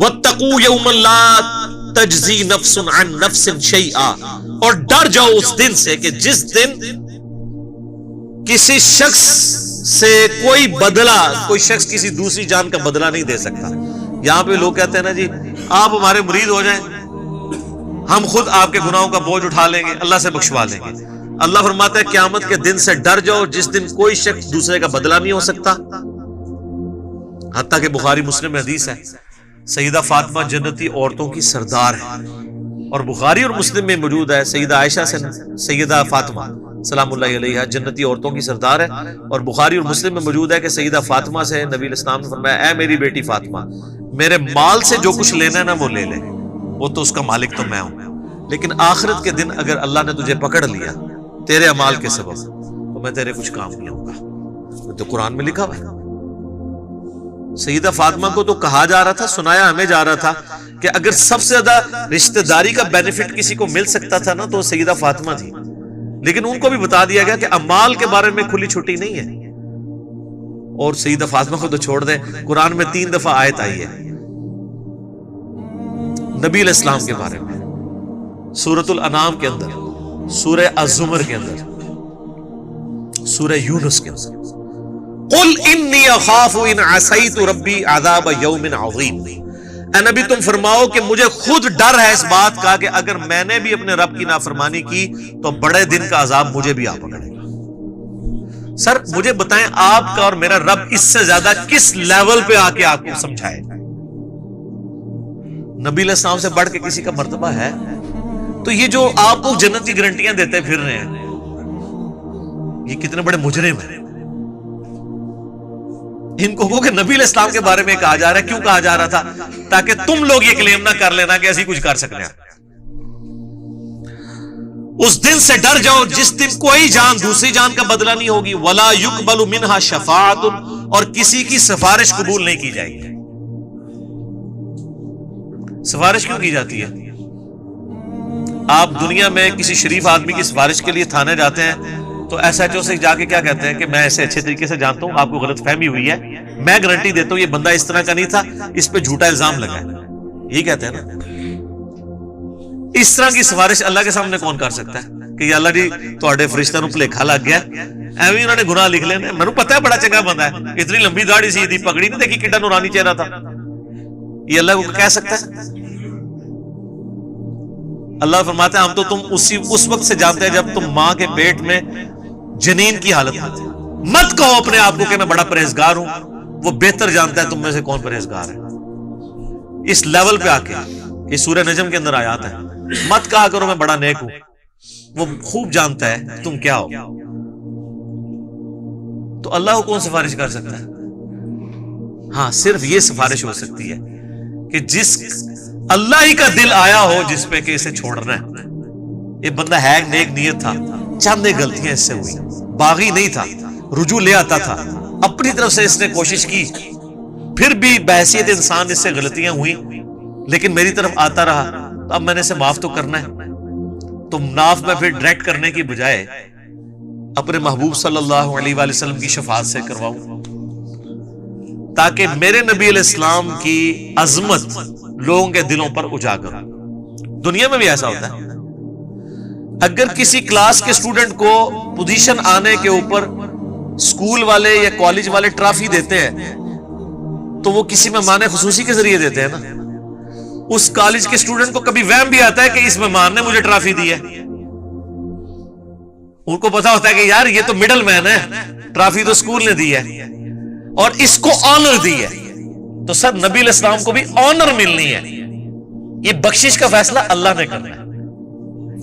وَاتَّقُوا يَوْمًا لَا تَجْزِي نَفْسٌ عَن نَفْسٍ شَيْئًا، اور ڈر جاؤ اس دن سے کہ جس دن کسی شخص سے کوئی بدلہ، کوئی شخص کسی دوسری جان کا بدلہ نہیں دے سکتا۔ یہاں پہ لوگ کہتے ہیں نا جی آپ ہمارے مرید ہو جائیں، ہم خود آپ کے گناہوں کا بوجھ اٹھا لیں گے، اللہ سے بخشوا لیں گے۔ اللہ فرماتا ہے قیامت کے دن سے ڈر جاؤ جس دن کوئی شخص دوسرے کا بدلہ نہیں ہو سکتا۔ حتیٰ کہ بخاری مسلم میں حدیث ہے سیدہ فاطمہ جنتی عورتوں کی سردار ہے، اور بخاری اور مسلم میں موجود ہے سیدہ عائشہ سے سیدہ فاطمہ سلام اللہ علیہا جنتی عورتوں کی سردار ہے، اور بخاری اور مسلم میں موجود ہے کہ سیدہ فاطمہ سے نبی علیہ السلام نے فرمایا اے میری بیٹی فاطمہ، میرے مال سے جو کچھ لینا ہے نا وہ لے لے، وہ تو اس کا مالک تو میں ہوں، لیکن آخرت کے دن اگر اللہ نے تجھے پکڑ لیا تیرے اعمال کے سبب تو میں تیرے کچھ کام نہیں آؤں گا۔ تو قرآن میں لکھا ہوا ہے۔ سیدہ فاطمہ کو تو کہا جا رہا تھا، سنایا ہمیں جا رہا تھا کہ اگر سب سے زیادہ رشتہ داری کا بینیفٹ کسی کو مل سکتا تھا نا تو سیدہ فاطمہ تھی، لیکن ان کو بھی بتا دیا گیا کہ اعمال کے بارے میں کھلی چھٹی نہیں ہے۔ اور سیدہ فاطمہ کو تو چھوڑ دیں، قرآن میں 3 دفعہ آیت آئی ہے نبی علیہ السلام کے بارے میں، سورۃ الانعام کے اندر، سورہ الزمر کے اندر، سورہ یونس کے اندر، قل انی اخاف ان عصیت ربی عذاب یوم عظیم۔ اے نبی تم فرماؤ کہ مجھے خود ڈر ہے اس بات کا کہ اگر میں نے بھی اپنے رب کی نافرمانی کی تو بڑے دن کا عذاب مجھے بھی آ پکڑے گا۔ سر مجھے بتائیں آپ کا اور میرا رب اس سے زیادہ کس لیول پہ آ کے آپ کو سمجھائے؟ نبی علیہ السلام سے بڑھ کے کسی کا مرتبہ ہے؟ تو یہ جو آپ کو جنت کی گارنٹیاں دیتے پھر رہے ہیں یہ کتنے بڑے مجرم ہیں۔ ان کو کہ نبی علیہ السلام کے بارے میں کہا جا رہا ہے، کیوں کہا جا رہا تھا؟ تاکہ تم لوگ یہ کلیم نہ کر لینا کہ ایسی کچھ کر سکتے ہیں۔ اس دن سے ڈر جاؤ جس دن کوئی جان دوسری جان کا بدلہ نہیں ہوگی، ولا یقبل منها شفاعت، اور کسی کی سفارش قبول نہیں کی جائے گی۔ سفارش کیوں کی جاتی ہے؟ آپ دنیا میں کسی شریف آدمی کی سفارش کے لیے تھانے جاتے ہیں تو ایس ایچ او سے جا کے کیا کہتے ہیں کہ میں اسے اچھے طریقے سے جانتا ہوں، آپ کو غلط فہمی ہوئی ہے، میں گارنٹی دیتا ہوں یہ بندہ اس طرح کا نہیں تھا، اس پہ جھوٹا الزام لگا ہے، یہ کہتے ہیں نا۔ اس طرح کی سفارش اللہ کے سامنے کون کر سکتا ہے کہ یا اللہ جی تواڈے فرشتہ نو بھلیکھا لگ گیا، ایویں انہوں نے گناہ لکھ لینے، مینوں پتہ ہے بڑا چنگا بندہ ہے، اتنی لمبی داڑھی سی تھی، پگڑی نہیں دیکھی کڈا نورانی چہرہ تھا، یہ اللہ کو کہہ سکتا ہے؟ اللہ فرماتا ہے ہم تو تم اس وقت سے جانتے ہیں جب تم ماں کے پیٹ میں جنین کی حالت میں تھے۔ مت کہو اپنے آپ کو کہ میں بڑا پرہیزگار ہوں، وہ بہتر جانتا ہے تم میں سے کون پرہیزگار ہے۔ اس لیول پہ آ کے یہ سورہ نجم کے اندر آیات ہے، مت کہا کرو میں بڑا نیک ہوں، وہ خوب جانتا ہے تم کیا ہو۔ تو اللہ کو کون سفارش کر سکتا ہے؟ ہاں صرف یہ سفارش ہو سکتی ہے کہ جس اللہ ہی کا دل آیا ہو جس پہ کہ اسے چھوڑنا ہے۔ یہ بندہ ہے نیک نیت تھا، چند غلطیاں اس سے ہوئی، باغی نہیں تھا، رجوع لے آتا تھا، اپنی طرف سے اس نے کوشش کی، پھر بھی بحیثیت انسان اس سے غلطیاں ہوئی، لیکن میری طرف آتا رہا، تو اب میں نے اسے معاف تو کرنا ہے۔ تو معاف میں پھر ڈائریکٹ کرنے کی بجائے اپنے محبوب صلی اللہ علیہ وآلہ وسلم کی شفاعت سے کرواؤں، تاکہ میرے نبی علیہ السلام کی عظمت لوگوں کے دلوں پر اجاگر ہو۔ دنیا میں بھی ایسا ہوتا ہے، اگر کسی کلاس کے اسٹوڈنٹ کو پوزیشن آنے کے اوپر اسکول والے یا کالج والے ٹرافی دیتے ہیں تو وہ کسی مہمان خصوصی کے ذریعے دیتے ہیں نا۔ اس کالج کے اسٹوڈنٹ کو کبھی وہم بھی آتا ہے کہ اس مہمان نے مجھے ٹرافی دی ہے، ان کو پتا ہوتا ہے کہ یار یہ تو مڈل مین ہے، ٹرافی تو اسکول نے دی ہے اور اس کو آنر دی ہے، تو سر نبی علیہ السلام کو بھی آنر ملنی ہے۔ یہ بخشش کا فیصلہ اللہ نے کرنا ہے۔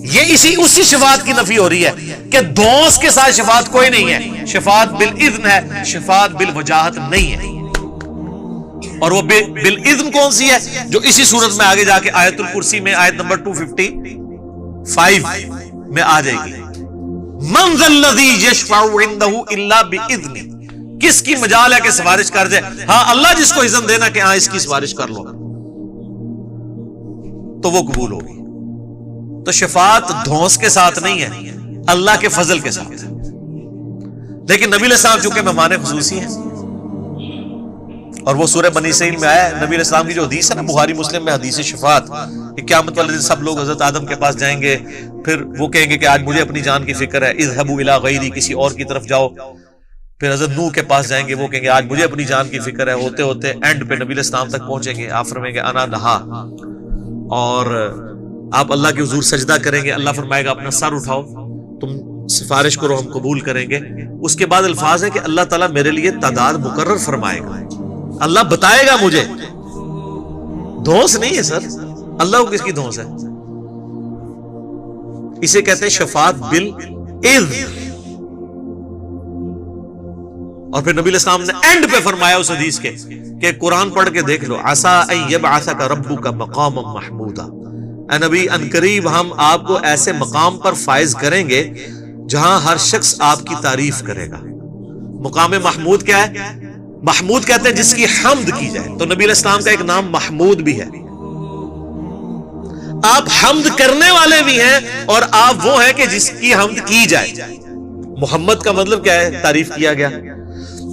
یہ اسی شفاعت کی نفی ہو رہی ہے کہ دوست کے ساتھ شفاعت کوئی نہیں ہے، شفاعت بالاذن ہے، شفاعت بالوجاہت نہیں ہے۔ اور وہ بالاذن کون سی ہے؟ جو اسی صورت میں آگے جا کے آیت الکرسی میں آیت نمبر 255 میں آ جائے گی، من ذا الذی یشفع عندہ الا باذنہ، کس کی مجال ہے کہ سفارش کر دے؟ ہاں اللہ جس کو اذن دینا کہ ہاں اس کی سفارش کر لو تو وہ قبول ہوگی۔ تو شفاعت دھونس کے ساتھ نہیں ہے، اللہ کے فضل کے ساتھ۔ لیکن نبی علیہ السلام چونکہ مہمان خصوصی ہیں اور وہ سورہ بنی اسرائیل میں آیا ہے، نبی علیہ السلام کی جو حدیث ہے نا بخاری مسلم میں، حدیث شفاعت، کہ قیامت والے دن سب لوگ حضرت آدم کے پاس جائیں گے، پھر وہ کہیں گے کہ آج مجھے اپنی جان کی فکر ہے، اذهبوا الی غیری، کسی اور کی طرف جاؤ. پھر حضرت نوح کے پاس جائیں گے، وہ کہیں گے آج مجھے اپنی جان کی فکر ہے، ہوتے ہوتے اینڈ پہ نبی علیہ السلام تک پہنچیں گے، آپ فرمائیں گے انا لہا، اور آپ اللہ کے حضور سجدہ کریں گے، اللہ فرمائے گا اپنا سر اٹھاؤ، تم سفارش کرو، ہم قبول کریں گے. اس کے بعد الفاظ ہے کہ اللہ تعالیٰ میرے لیے تعداد مقرر فرمائے گا، اللہ بتائے گا مجھے. دھونس نہیں ہے سر، اللہ کو کس کی دھونس ہے؟ اسے کہتے ہیں شفاعت بالاذن. اور پھر نبی علیہ السلام نے اینڈ پہ فرمایا اس حدیث کے کہ قرآن پڑھ کے دیکھ لو، عسیٰ ان یبعثک ربک مقاما محمودا، اے نبی ان قریب ہم آپ کو ایسے مقام پر فائز کریں گے جہاں ہر شخص آپ کی تعریف کرے گا. مقام محمود کیا ہے؟ محمود کہتے ہیں جس کی حمد کی جائے. تو نبی علیہ السلام کا ایک نام محمود بھی ہے، آپ حمد کرنے والے بھی ہیں، اور آپ وہ ہیں کہ جس کی حمد کی جائے. محمد کا مطلب کیا ہے؟ تعریف کیا گیا.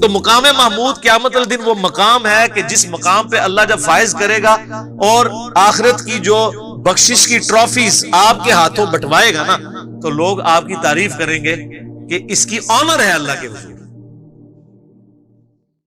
تو مقام محمود قیامت الدن وہ مقام ہے کہ جس مقام پہ اللہ جب فائز کرے گا اور آخرت کی جو بخشش کی ٹرافیز آپ کے ہاتھوں بٹوائے گا نا، تو لوگ آپ کی تعریف کریں گے کہ اس کی آنر ہے اللہ کے حضور.